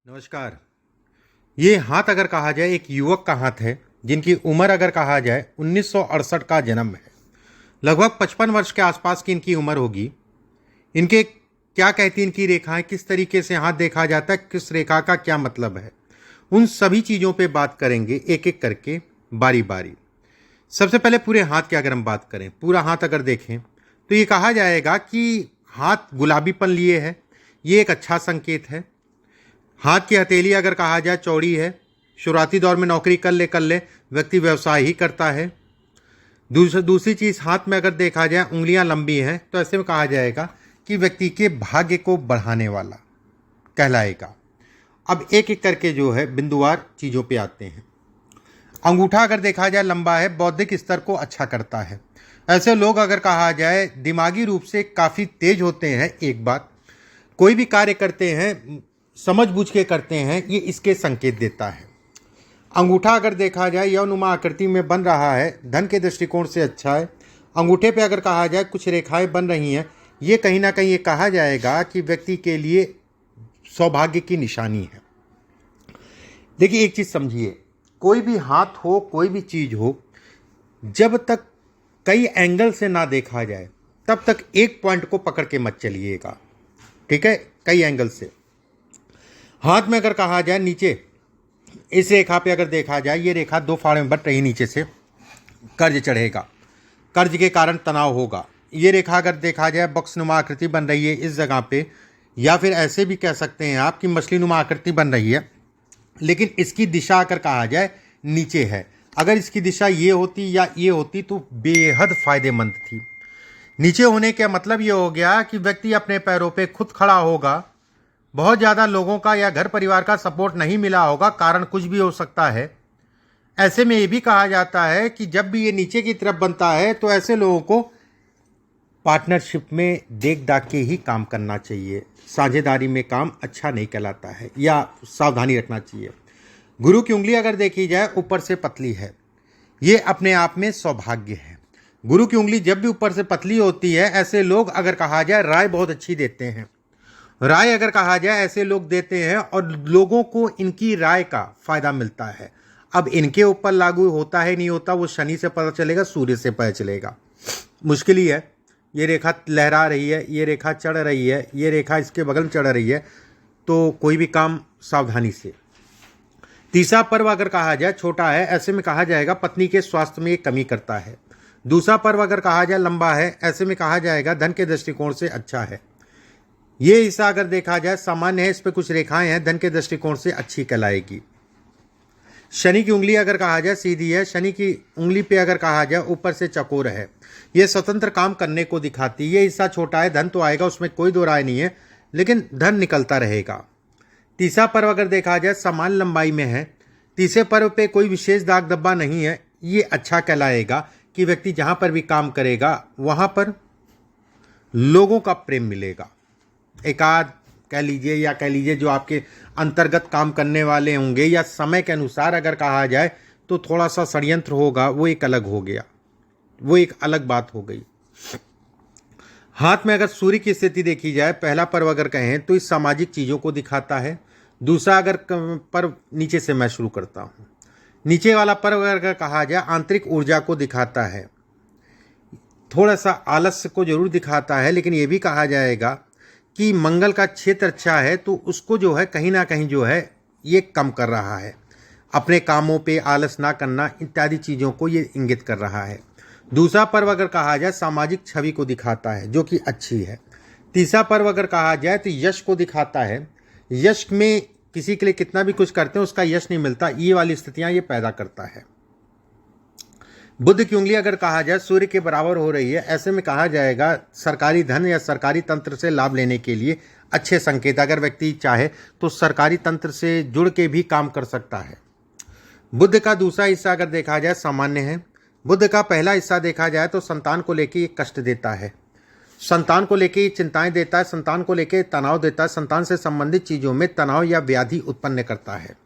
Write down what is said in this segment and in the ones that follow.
नमस्कार। ये हाथ अगर कहा जाए एक युवक का हाथ है जिनकी उम्र अगर कहा जाए 1968 का जन्म है। लगभग 55 वर्ष के आसपास की इनकी उम्र होगी। इनके क्या कहती इनकी रेखाएं, किस तरीके से हाथ देखा जाता है, किस रेखा का क्या मतलब है, उन सभी चीज़ों पे बात करेंगे एक एक करके बारी बारी। सबसे पहले पूरे हाथ की अगर हम बात करें, पूरा हाथ अगर देखें तो ये कहा जाएगा कि हाथ गुलाबीपन लिए है, ये एक अच्छा संकेत है। हाथ की हथेली अगर कहा जाए चौड़ी है, शुरुआती दौर में नौकरी कर ले व्यक्ति व्यवसाय ही करता है। दूसरी चीज़, हाथ में अगर देखा जाए उंगलियां लंबी हैं तो ऐसे में कहा जाएगा कि व्यक्ति के भाग्य को बढ़ाने वाला कहलाएगा। अब एक एक करके जो है बिंदुवार चीज़ों पे आते हैं। अंगूठा अगर देखा जाए लंबा है, बौद्धिक स्तर को अच्छा करता है। ऐसे लोग अगर कहा जाए दिमागी रूप से काफ़ी तेज होते हैं। एक बात, कोई भी कार्य करते हैं समझ बूझ के करते हैं, ये इसके संकेत देता है। अंगूठा अगर देखा जाए यवनुमा आकृति में बन रहा है, धन के दृष्टिकोण से अच्छा है। अंगूठे पे अगर कहा जाए कुछ रेखाएं बन रही हैं, ये कहीं ना कहीं ये कहा जाएगा कि व्यक्ति के लिए सौभाग्य की निशानी है। देखिए एक चीज़ समझिए, कोई भी हाथ हो, कोई भी चीज़ हो, जब तक कई एंगल से ना देखा जाए तब तक एक पॉइंट को पकड़ के मत चलिएगा। ठीक है, कई एंगल से। हाथ में अगर कहा जाए नीचे इस रेखा पे अगर देखा जाए, ये रेखा दो फाड़े में बट रही, नीचे से कर्ज चढ़ेगा, कर्ज के कारण तनाव होगा। ये रेखा अगर देखा जाए बक्सनुमा आकृति बन रही है इस जगह पे, या फिर ऐसे भी कह सकते हैं आप कि मछलीनुमा आकृति बन रही है, लेकिन इसकी दिशा अगर कहा जाए नीचे है। अगर इसकी दिशा ये होती या ये होती तो बेहद फायदेमंद थी। नीचे होने का मतलब ये हो गया कि व्यक्ति अपने पैरों पे खुद खड़ा होगा। बहुत ज़्यादा लोगों का या घर परिवार का सपोर्ट नहीं मिला होगा, कारण कुछ भी हो सकता है। ऐसे में ये भी कहा जाता है कि जब भी ये नीचे की तरफ बनता है तो ऐसे लोगों को पार्टनरशिप में देख दाख के ही काम करना चाहिए। साझेदारी में काम अच्छा नहीं कहलाता है, या सावधानी रखना चाहिए। गुरु की उंगली अगर देखी जाए ऊपर से पतली है, ये अपने आप में सौभाग्य है। गुरु की उंगली जब भी ऊपर से पतली होती है, ऐसे लोग अगर कहा जाए राय बहुत अच्छी देते हैं। राय अगर कहा जाए ऐसे लोग देते हैं और लोगों को इनकी राय का फायदा मिलता है। अब इनके ऊपर लागू होता है नहीं होता, वो शनि से पता चलेगा, सूर्य से पता चलेगा। मुश्किल ही है। ये रेखा लहरा रही है, ये रेखा चढ़ रही है, ये रेखा इसके बगल में चढ़ रही है, तो कोई भी काम सावधानी से। तीसरा पर्व अगर कहा जाए छोटा है, ऐसे में कहा जाएगा पत्नी के स्वास्थ्य में कमी करता है। दूसरा पर्व अगर कहा जाए लंबा है, ऐसे में कहा जाएगा धन के दृष्टिकोण से अच्छा है। ये हिस्सा अगर देखा जाए सामान्य है, इस पे कुछ रेखाएं हैं, धन के दृष्टिकोण से अच्छी कहलाएगी। शनि की उंगली अगर कहा जाए सीधी है, शनि की उंगली पे अगर कहा जाए ऊपर से चकोर है, ये स्वतंत्र काम करने को दिखाती है। ये हिस्सा छोटा है, धन तो आएगा, उसमें कोई दो राय नहीं है, लेकिन धन निकलता रहेगा। तीसरा पर्व अगर देखा जाए समान लंबाई में है, तीसरे पर्व पे कोई विशेष दाग धब्बा नहीं है, ये अच्छा कहलाएगा कि व्यक्ति जहाँ पर भी काम करेगा वहाँ पर लोगों का प्रेम मिलेगा। एकाध कह लीजिए या कह लीजिए जो आपके अंतर्गत काम करने वाले होंगे, या समय के अनुसार अगर कहा जाए तो थोड़ा सा षड्यंत्र होगा, वो एक अलग हो गया, वो एक अलग बात हो गई। हाथ में अगर सूर्य की स्थिति देखी जाए, पहला पर्व अगर कहें तो इस सामाजिक चीज़ों को दिखाता है। दूसरा अगर पर्व नीचे से मैं शुरू करता हूँ, नीचे वाला पर्व अगर कहा जाए आंतरिक ऊर्जा को दिखाता है, थोड़ा सा आलस्य को जरूर दिखाता है, लेकिन ये भी कहा जाएगा कि मंगल का क्षेत्र अच्छा है तो उसको जो है कहीं ना कहीं जो है ये कम कर रहा है। अपने कामों पे आलस ना करना इत्यादि चीज़ों को ये इंगित कर रहा है। दूसरा पर्व अगर कहा जाए सामाजिक छवि को दिखाता है, जो कि अच्छी है। तीसरा पर्व अगर कहा जाए तो यश को दिखाता है। यश में किसी के लिए कितना भी कुछ करते हैं उसका यश नहीं मिलता, ये वाली स्थितियां ये पैदा करता है। बुध की उंगली अगर कहा जाए सूर्य के बराबर हो रही है, ऐसे में कहा जाएगा सरकारी धन या सरकारी तंत्र से लाभ लेने के लिए अच्छे संकेत। अगर व्यक्ति चाहे तो सरकारी तंत्र से जुड़ के भी काम कर सकता है। बुध का दूसरा हिस्सा अगर देखा जाए सामान्य है। बुध का पहला हिस्सा देखा जाए तो संतान को लेकर ये कष्ट देता है, संतान को लेकर ये चिंताएं देता है, संतान को लेकर तनाव देता है, संतान से संबंधित चीज़ों में तनाव या व्याधि उत्पन्न करता है।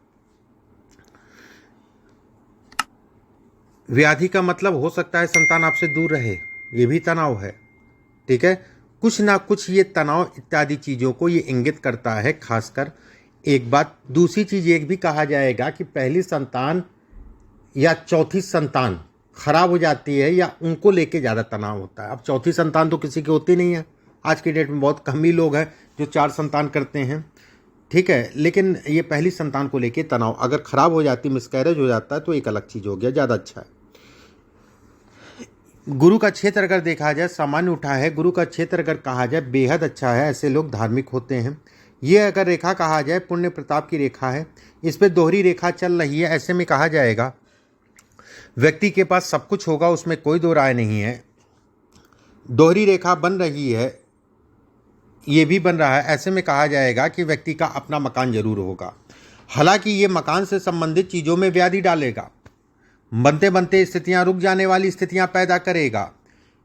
व्याधि का मतलब हो सकता है संतान आपसे दूर रहे, ये भी तनाव है। ठीक है, कुछ ना कुछ ये तनाव इत्यादि चीज़ों को ये इंगित करता है। खासकर एक बात, दूसरी चीज एक भी कहा जाएगा कि पहली संतान या चौथी संतान खराब हो जाती है या उनको लेके ज़्यादा तनाव होता है। अब चौथी संतान तो किसी की होती नहीं है, आज की डेट में बहुत कम ही लोग हैं जो 4 संतान करते हैं, ठीक है। लेकिन ये पहली संतान को लेके तनाव अगर खराब हो जाती, मिसकैरेज हो जाता है तो एक अलग चीज़ हो गया, ज़्यादा अच्छा है। गुरु का क्षेत्र अगर देखा जाए सामान्य उठा है, गुरु का क्षेत्र अगर कहा जाए बेहद अच्छा है, ऐसे लोग धार्मिक होते हैं। ये अगर रेखा कहा जाए पुण्य प्रताप की रेखा है, इस पर दोहरी रेखा चल रही है, ऐसे में कहा जाएगा व्यक्ति के पास सब कुछ होगा, उसमें कोई दो राय नहीं है। दोहरी रेखा बन रही है, ये भी बन रहा है, ऐसे में कहा जाएगा कि व्यक्ति का अपना मकान जरूर होगा। हालांकि ये मकान से संबंधित चीज़ों में व्याधि डालेगा, बनते बनते स्थितियां रुक जाने वाली स्थितियां पैदा करेगा।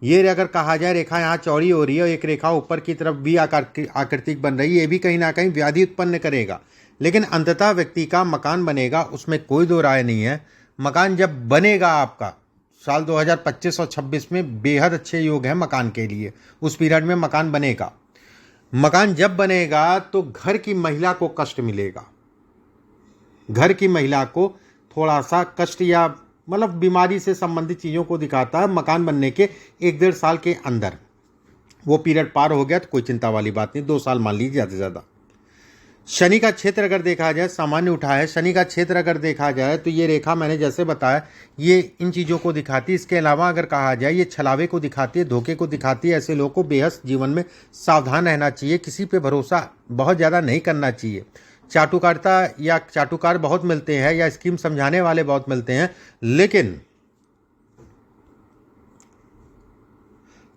ये अगर कहा जाए रेखा यहाँ चौड़ी हो रही है और एक रेखा ऊपर की तरफ भी आकृतिक बन रही है, ये भी कहीं ना कहीं व्याधि उत्पन्न करेगा। लेकिन अंततः व्यक्ति का मकान बनेगा, उसमें कोई दो राय नहीं है। मकान जब बनेगा आपका साल 2025 और 26 में बेहद अच्छे योग है मकान के लिए, उस पीरियड में मकान बनेगा। मकान जब बनेगा तो घर की महिला को कष्ट मिलेगा, घर की महिला को थोड़ा सा कष्ट या मतलब बीमारी से संबंधित चीज़ों को दिखाता है। मकान बनने के 1-1.5 साल के अंदर वो पीरियड पार हो गया तो कोई चिंता वाली बात नहीं, 2 साल मान लीजिए ज़्यादा से ज़्यादा। शनि का क्षेत्र अगर देखा जाए सामान्य उठा है, शनि का क्षेत्र अगर देखा जाए तो ये रेखा मैंने जैसे बताया ये इन चीज़ों को दिखाती है। इसके अलावा अगर कहा जाए ये छलावे को दिखाती है, धोखे को दिखाती है। ऐसे लोगों को बेहद जीवन में सावधान रहना चाहिए, किसी पे भरोसा बहुत ज़्यादा नहीं करना चाहिए। चाटुकारिता या चाटुकार बहुत मिलते हैं या स्कीम समझाने वाले बहुत मिलते हैं, लेकिन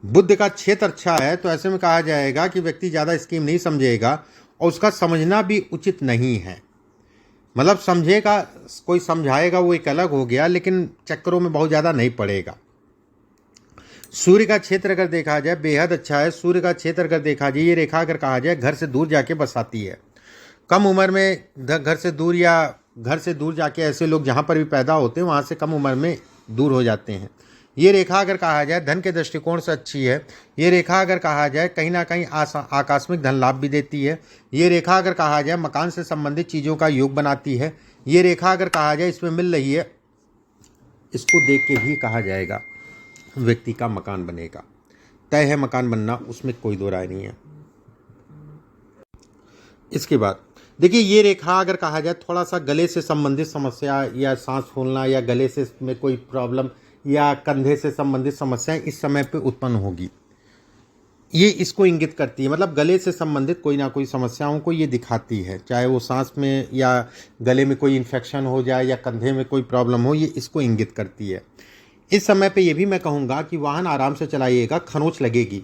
बुद्ध का क्षेत्र अच्छा है तो ऐसे में कहा जाएगा कि व्यक्ति ज़्यादा स्कीम नहीं समझेगा और उसका समझना भी उचित नहीं है। मतलब समझेगा, कोई समझाएगा वो एक अलग हो गया, लेकिन चक्करों में बहुत ज़्यादा नहीं पड़ेगा। सूर्य का क्षेत्र अगर देखा जाए बेहद अच्छा है। सूर्य का क्षेत्र अगर देखा जाए ये रेखा अगर कहा जाए घर से दूर जाके बसाती है। कम उम्र में घर से दूर या घर से दूर जाके ऐसे लोग जहाँ पर भी पैदा होते हैं वहाँ से कम उम्र में दूर हो जाते हैं। ये रेखा अगर कहा जाए धन के दृष्टिकोण से अच्छी है। ये रेखा अगर कहा जाए कहीं ना कहीं आकस्मिक धन लाभ भी देती है। ये रेखा अगर कहा जाए मकान से संबंधित चीज़ों का योग बनाती है। ये रेखा अगर कहा जाए इसमें मिल रही है, इसको देख के भी कहा जाएगा व्यक्ति का मकान बनेगा, तय है मकान बनना, उसमें कोई दो राय नहीं है। इसके बाद देखिए ये रेखा अगर कहा जाए थोड़ा सा गले से संबंधित समस्या या सांस फूलना या गले से में कोई प्रॉब्लम या कंधे से संबंधित समस्याएं इस समय पे उत्पन्न होगी, ये इसको इंगित करती है। मतलब गले से संबंधित कोई ना कोई समस्याओं को ये दिखाती है, चाहे वो सांस में या गले में कोई इन्फेक्शन हो जाए या कंधे में कोई प्रॉब्लम हो, ये इसको इंगित करती है। इस समय पे ये भी मैं कहूँगा कि वाहन आराम से चलाइएगा, खरोंच लगेगी,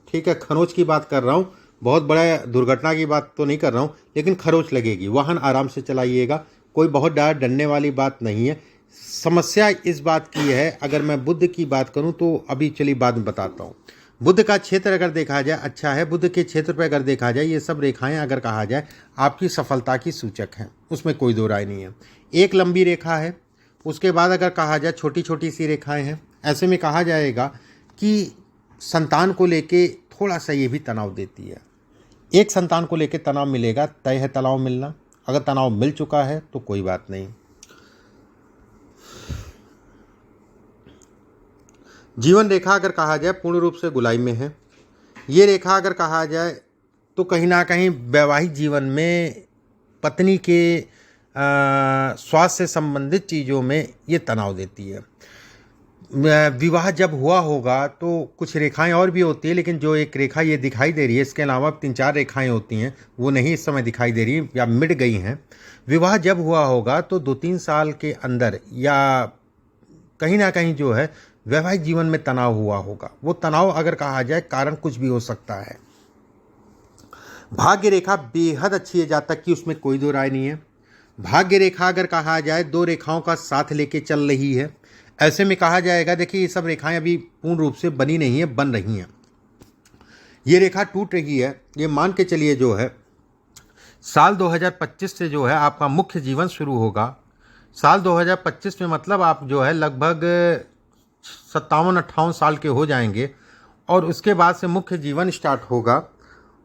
ठीक है, खरोंच की बात कर रहा हूँ, बहुत बड़ा दुर्घटना की बात तो नहीं कर रहा हूँ, लेकिन खरोंच लगेगी। वाहन आराम से चलाइएगा, कोई बहुत डरने वाली बात नहीं है। समस्या इस बात की है, अगर मैं बुध की बात करूं तो अभी चलिए बाद में बताता हूं। बुध का क्षेत्र अगर देखा जाए अच्छा है। बुध के क्षेत्र पर अगर देखा जाए ये सब रेखाएं अगर कहा जाए आपकी सफलता की सूचक हैं, उसमें कोई दो राय नहीं है। एक लंबी रेखा है, उसके बाद अगर कहा जाए छोटी छोटी सी रेखाएं हैं। ऐसे में कहा जाएगा कि संतान को लेके थोड़ा सा ये भी तनाव देती है। एक संतान को लेके तनाव मिलेगा, तय है तनाव मिलना। अगर तनाव मिल चुका है तो कोई बात नहीं। जीवन रेखा अगर कहा जाए पूर्ण रूप से गुलाई में है। ये रेखा अगर कहा जाए तो कहीं ना कहीं वैवाहिक जीवन में पत्नी के स्वास्थ्य से संबंधित चीज़ों में ये तनाव देती है। विवाह जब हुआ होगा तो कुछ रेखाएं और भी होती है, लेकिन जो एक रेखा ये दिखाई दे रही है, इसके अलावा 3-4 रेखाएं होती हैं, वो नहीं इस समय दिखाई दे रही या मिट गई हैं। विवाह जब हुआ होगा तो 2-3 साल के अंदर या कहीं ना कहीं जो है वैवाहिक जीवन में तनाव हुआ होगा। वो तनाव अगर कहा जाए कारण कुछ भी हो सकता है। भाग्य रेखा बेहद अच्छी है, जातक की उसमें कोई दो राय नहीं है। भाग्य रेखा अगर कहा जाए 2 रेखाओं का साथ लेके चल रही है। ऐसे में कहा जाएगा देखिए ये सब रेखाएं अभी पूर्ण रूप से बनी नहीं है, बन रही हैं। ये रेखा टूट रही है, ये मान के चलिए जो है साल 2025 से जो है आपका मुख्य जीवन शुरू होगा। साल 2025 में मतलब आप जो है लगभग 57-58 साल के हो जाएंगे और उसके बाद से मुख्य जीवन स्टार्ट होगा।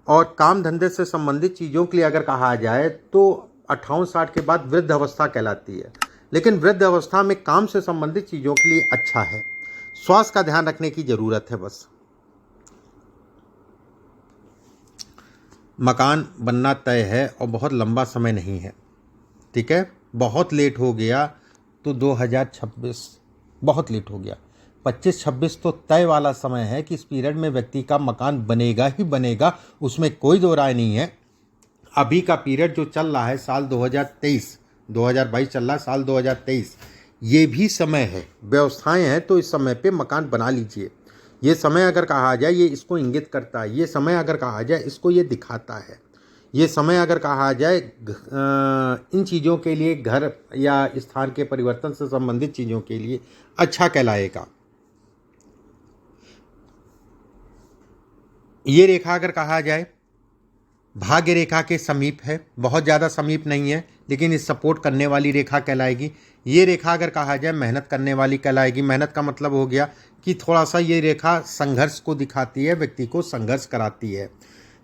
और काम धंधे से संबंधित चीज़ों के लिए अगर कहा जाए तो 58-60 के बाद वृद्ध अवस्था कहलाती है। लेकिन वृद्ध अवस्था में काम से संबंधित चीज़ों के लिए अच्छा है। स्वास्थ्य का ध्यान रखने की ज़रूरत है बस। मकान बनना तय है और बहुत लंबा समय नहीं है। ठीक है, बहुत लेट हो गया तो 2026 बहुत लेट हो गया। 25-26 तो तय वाला समय है कि इस पीरियड में व्यक्ति का मकान बनेगा ही बनेगा, उसमें कोई दो राय नहीं है। अभी का पीरियड जो चल रहा है साल 2023, 2022 चल रहा है, साल 2023, ये भी समय है, व्यवस्थाएं हैं, तो इस समय पे मकान बना लीजिए। ये समय अगर कहा जाए ये इसको इंगित करता है, ये समय अगर कहा जाए इसको ये दिखाता है, ये समय अगर कहा जाए इन चीज़ों के लिए, घर या स्थान के परिवर्तन से संबंधित चीज़ों के लिए अच्छा कहलाएगा। ये रेखा अगर कहा जाए भाग्य रेखा के समीप है, बहुत ज़्यादा समीप नहीं है, लेकिन इस सपोर्ट करने वाली रेखा कहलाएगी। ये रेखा अगर कहा जाए मेहनत करने वाली कहलाएगी। मेहनत का मतलब हो गया कि थोड़ा सा ये रेखा संघर्ष को दिखाती है, व्यक्ति को संघर्ष कराती है।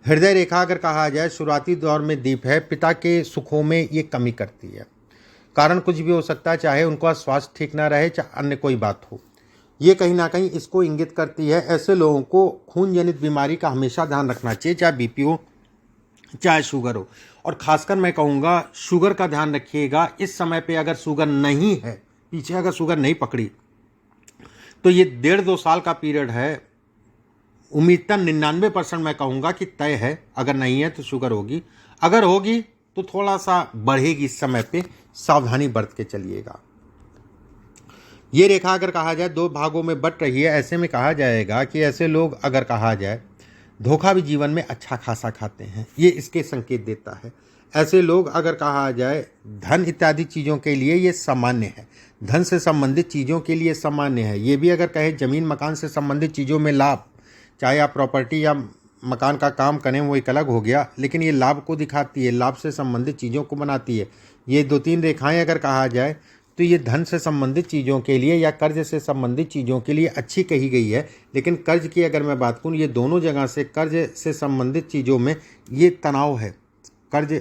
हृदय रेखा अगर कहा जाए शुरुआती दौर में दीप है, पिता के सुखों में ये कमी करती है। कारण कुछ भी हो सकता है, चाहे उनका स्वास्थ्य ठीक ना रहे, चाहे अन्य कोई बात हो, ये कहीं ना कहीं इसको इंगित करती है। ऐसे लोगों को खून जनित बीमारी का हमेशा ध्यान रखना चाहिए, चाहे बीपी हो चाहे शुगर हो। और खासकर मैं कहूँगा शुगर का ध्यान रखिएगा। इस समय पे अगर शुगर नहीं है, पीछे अगर शुगर नहीं पकड़ी, तो ये 1.5-2 साल का पीरियड है, उम्मीदता 99% मैं कहूँगा कि तय है। अगर नहीं है तो शुगर होगी, अगर होगी तो थोड़ा सा बढ़ेगी। इस समय पे सावधानी बरत के चलिएगा। ये रेखा अगर कहा जाए 2 भागों में बट रही है, ऐसे में कहा जाएगा कि ऐसे लोग अगर कहा जाए धोखा भी जीवन में अच्छा खासा खाते हैं, ये इसके संकेत देता है। ऐसे लोग अगर कहा जाए धन इत्यादि चीज़ों के लिए ये सामान्य है, धन से संबंधित चीज़ों के लिए सामान्य है। ये भी अगर कहें ज़मीन मकान से संबंधित चीज़ों में लाभ, चाहे आप प्रॉपर्टी या मकान का काम करें वो एक अलग हो गया, लेकिन ये लाभ को दिखाती है, लाभ से संबंधित चीज़ों को बनाती है। ये 2-3 रेखाएं अगर कहा जाए तो ये धन से संबंधित चीज़ों के लिए या कर्ज से संबंधित चीज़ों के लिए अच्छी कही गई है। लेकिन कर्ज की अगर मैं बात करूँ, ये दोनों जगह से कर्ज से संबंधित चीज़ों में ये तनाव है। कर्ज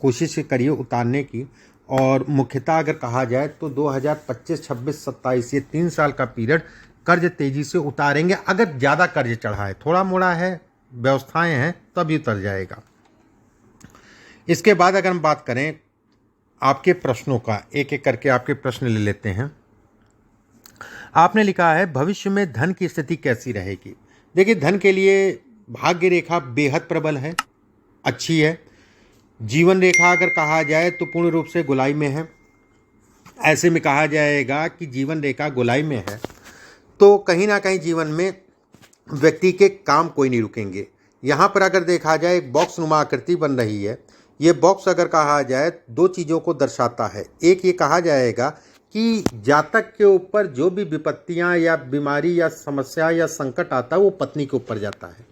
कोशिश करिए उतारने की। और मुख्यतः अगर कहा जाए तो 2025, 26, 27 ये 3 साल का पीरियड कर्ज तेज़ी से उतारेंगे। अगर ज़्यादा कर्ज चढ़ा है, थोड़ा मोड़ा है, व्यवस्थाएं हैं, तभी उतर जाएगा। इसके बाद अगर हम बात करें आपके प्रश्नों का, एक एक करके आपके प्रश्न ले लेते हैं। आपने लिखा है भविष्य में धन की स्थिति कैसी रहेगी। देखिए, धन के लिए भाग्य रेखा बेहद प्रबल है, अच्छी है। जीवन रेखा अगर कहा जाए तो पूर्ण रूप से गोलाई में है। ऐसे में कहा जाएगा कि जीवन रेखा गोलाई में है तो कहीं ना कहीं जीवन में व्यक्ति के काम कोई नहीं रुकेंगे। यहाँ पर अगर देखा जाए एक बॉक्स नुमा आकृति बन रही है। ये बॉक्स अगर कहा जाए 2 चीज़ों को दर्शाता है। एक ये कहा जाएगा कि जातक के ऊपर जो भी विपत्तियाँ या बीमारी या समस्या या संकट आता है वो पत्नी के ऊपर जाता है।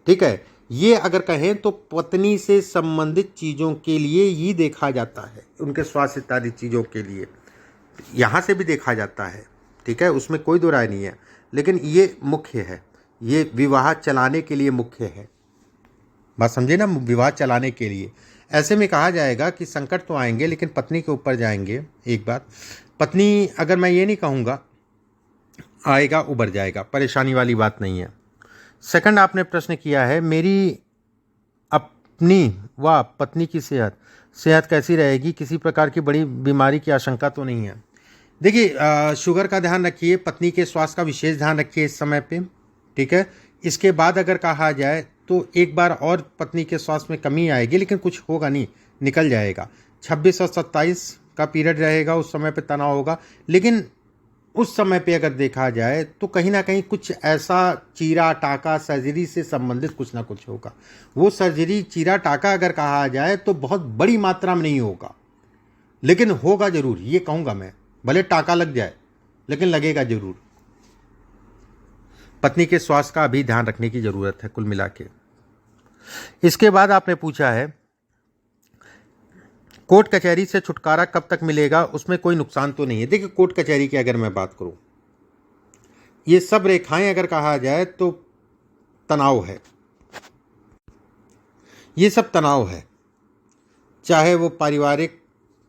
ठीक है, ये अगर कहें तो पत्नी से संबंधित चीज़ों के लिए ही देखा जाता है, उनके स्वास्थ्य इत्यादि चीज़ों के लिए यहाँ से भी देखा जाता है। ठीक है, उसमें कोई दो राय नहीं है, लेकिन ये मुख्य है, ये विवाह चलाने के लिए मुख्य है। बात समझे ना, विवाह चलाने के लिए। ऐसे में कहा जाएगा कि संकट तो आएंगे लेकिन पत्नी के ऊपर जाएंगे। एक बात, पत्नी अगर मैं ये नहीं कहूँगा आएगा उबर जाएगा, परेशानी वाली बात नहीं है। सेकंड आपने प्रश्न किया है मेरी अपनी व पत्नी की सेहत कैसी रहेगी, किसी प्रकार की बड़ी बीमारी की आशंका तो नहीं है। देखिए, शुगर का ध्यान रखिए, पत्नी के स्वास्थ्य का विशेष ध्यान रखिए इस समय पे। ठीक है, इसके बाद अगर कहा जाए तो एक बार और पत्नी के स्वास्थ्य में कमी आएगी, लेकिन कुछ होगा नहीं, निकल जाएगा। 26 और 27 का पीरियड रहेगा, उस समय पे तनाव होगा, लेकिन उस समय पे अगर देखा जाए तो कहीं ना कहीं कुछ ऐसा चीरा टाका सर्जरी से संबंधित कुछ ना कुछ होगा। वो सर्जरी चीरा टाका अगर कहा जाए तो बहुत बड़ी मात्रा में नहीं होगा, लेकिन होगा जरूर, ये कहूँगा मैं। भले टाका लग जाए लेकिन लगेगा जरूर। पत्नी के स्वास्थ्य का अभी ध्यान रखने की जरूरत है कुल मिला के। इसके बाद आपने पूछा है कोर्ट कचहरी से छुटकारा कब तक मिलेगा, उसमें कोई नुकसान तो नहीं है। देखिए, कोर्ट कचहरी की अगर मैं बात करूं, ये सब रेखाएं अगर कहा जाए तो तनाव है। ये सब तनाव है, चाहे वो पारिवारिक,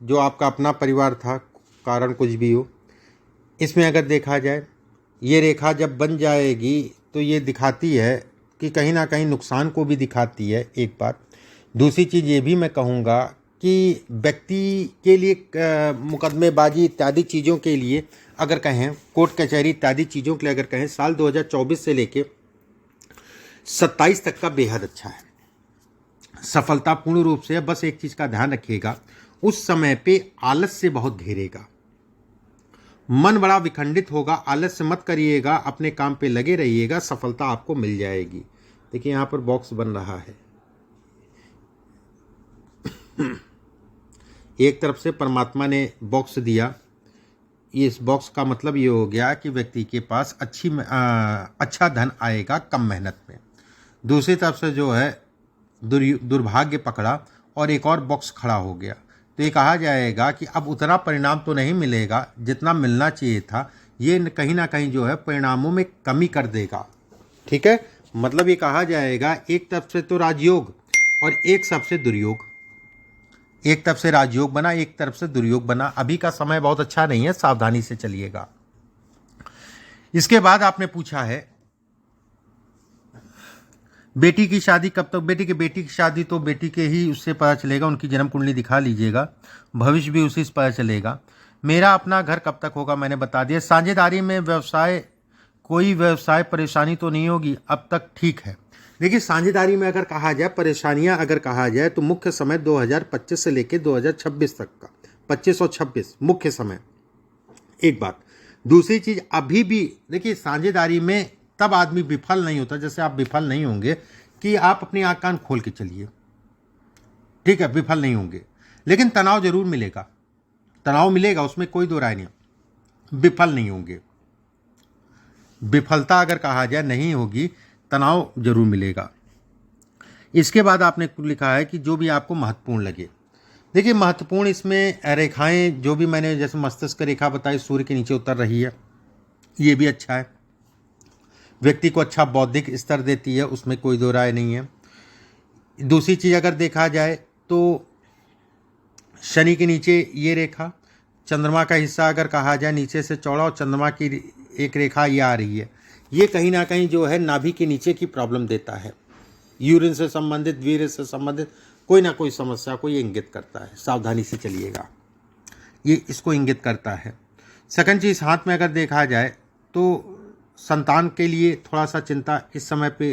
जो आपका अपना परिवार था, कारण कुछ भी हो। इसमें अगर देखा जाए, ये रेखा जब बन जाएगी तो ये दिखाती है कि कहीं ना कहीं नुकसान को भी दिखाती है, एक बात। दूसरी चीज़ ये भी मैं कहूँगा कि व्यक्ति के लिए मुकदमेबाजी इत्यादि चीज़ों के लिए अगर कहें, कोर्ट कचहरी इत्यादि चीज़ों के लिए अगर कहें, साल 2024 से लेके 27 तक का बेहद अच्छा है, सफलता पूर्ण रूप से। बस एक चीज़ का ध्यान रखिएगा, उस समय पे आलस से बहुत घेरेगा, मन बड़ा विखंडित होगा। आलस्य मत करिएगा, अपने काम पे लगे रहिएगा, सफलता आपको मिल जाएगी। देखिए यहाँ पर बॉक्स बन रहा है, एक तरफ से परमात्मा ने बॉक्स दिया, इस बॉक्स का मतलब ये हो गया कि व्यक्ति के पास अच्छा धन आएगा कम मेहनत में। दूसरी तरफ से जो है दुर्भाग्य पकड़ा और एक और बॉक्स खड़ा हो गया, तो ये कहा जाएगा कि अब उतना परिणाम तो नहीं मिलेगा जितना मिलना चाहिए था। ये कहीं ना कहीं जो है परिणामों में कमी कर देगा, ठीक है। मतलब ये कहा जाएगा, एक तरफ से तो राजयोग और एक तरफ से दुर्योग, एक तरफ से राजयोग बना, एक तरफ से दुर्योग बना। अभी का समय बहुत अच्छा नहीं है, सावधानी से चलिएगा। इसके बाद आपने पूछा है बेटी की शादी कब तक। बेटी की शादी तो बेटी के ही उससे पता चलेगा, उनकी जन्म कुंडली दिखा लीजिएगा, भविष्य भी उसी से पता चलेगा। मेरा अपना घर कब तक होगा, मैंने बता दिया। साझेदारी में व्यवसाय, कोई व्यवसाय परेशानी तो नहीं होगी, अब तक ठीक है। देखिए साझेदारी में अगर कहा जाए, परेशानियां अगर कहा जाए तो मुख्य समय 2025 से लेकर 2026 तक का, 25 और 26 मुख्य समय, एक बात। दूसरी चीज, अभी भी देखिए साझेदारी में तब आदमी विफल नहीं होता, जैसे आप विफल नहीं होंगे कि आप अपनी आंख कान खोल के चलिए, ठीक है, विफल नहीं होंगे, लेकिन तनाव जरूर मिलेगा, तनाव मिलेगा, उसमें कोई दो राय नहीं, विफल नहीं होंगे। विफलता अगर कहा जाए नहीं होगी, तनाव जरूर मिलेगा। इसके बाद आपने लिखा है कि जो भी आपको महत्वपूर्ण लगे। देखिए महत्वपूर्ण इसमें रेखाएं जो भी मैंने जैसे मस्तिष्क रेखा बताई, सूर्य के नीचे उतर रही है, ये भी अच्छा है, व्यक्ति को अच्छा बौद्धिक स्तर देती है, उसमें कोई दो राय नहीं है। दूसरी चीज़ अगर देखा जाए तो शनि के नीचे ये रेखा, चंद्रमा का हिस्सा अगर कहा जाए नीचे से चौड़ा और चंद्रमा की एक रेखा ये आ रही है, ये कहीं ना कहीं जो है नाभि के नीचे की प्रॉब्लम देता है, यूरिन से संबंधित, वीर्य से संबंधित कोई ना कोई समस्या को ये इंगित करता है, सावधानी से चलिएगा, ये इसको इंगित करता है। सेकंड चीज़, हाथ में अगर देखा जाए तो संतान के लिए थोड़ा सा चिंता इस समय पे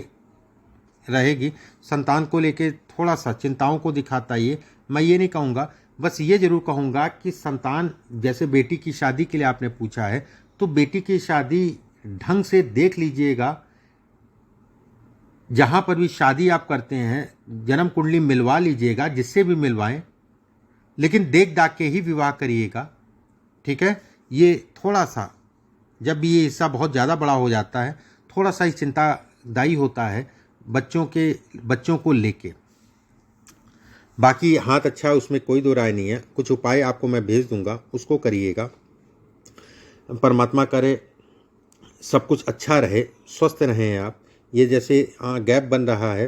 रहेगी, संतान को लेके थोड़ा सा चिंताओं को दिखाता ये। मैं ये नहीं कहूँगा, बस ये जरूर कहूँगा कि संतान, जैसे बेटी की शादी के लिए आपने पूछा है, तो बेटी की शादी ढंग से देख लीजिएगा, जहाँ पर भी शादी आप करते हैं जन्म कुंडली मिलवा लीजिएगा, जिससे भी मिलवाएं, लेकिन देख दाख के ही विवाह करिएगा, ठीक है। ये थोड़ा सा, जब भी ये हिस्सा बहुत ज़्यादा बड़ा हो जाता है, थोड़ा सा ही चिंतादायी होता है बच्चों को लेके। बाकी हाथ अच्छा है, उसमें कोई दो राय नहीं है। कुछ उपाय आपको मैं भेज दूंगा, उसको करिएगा। परमात्मा करे सब कुछ अच्छा रहे, स्वस्थ रहें आप। ये जैसे गैप बन रहा है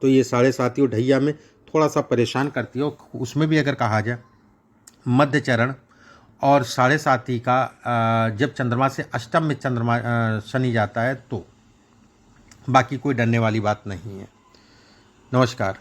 तो ये 7.5 ढैया में थोड़ा सा परेशान करती है, उसमें भी अगर कहा जाए मध्य चरण और 7.5 का जब चंद्रमा से अष्टम में चंद्रमा शनि जाता है, तो बाकी कोई डरने वाली बात नहीं है। नमस्कार।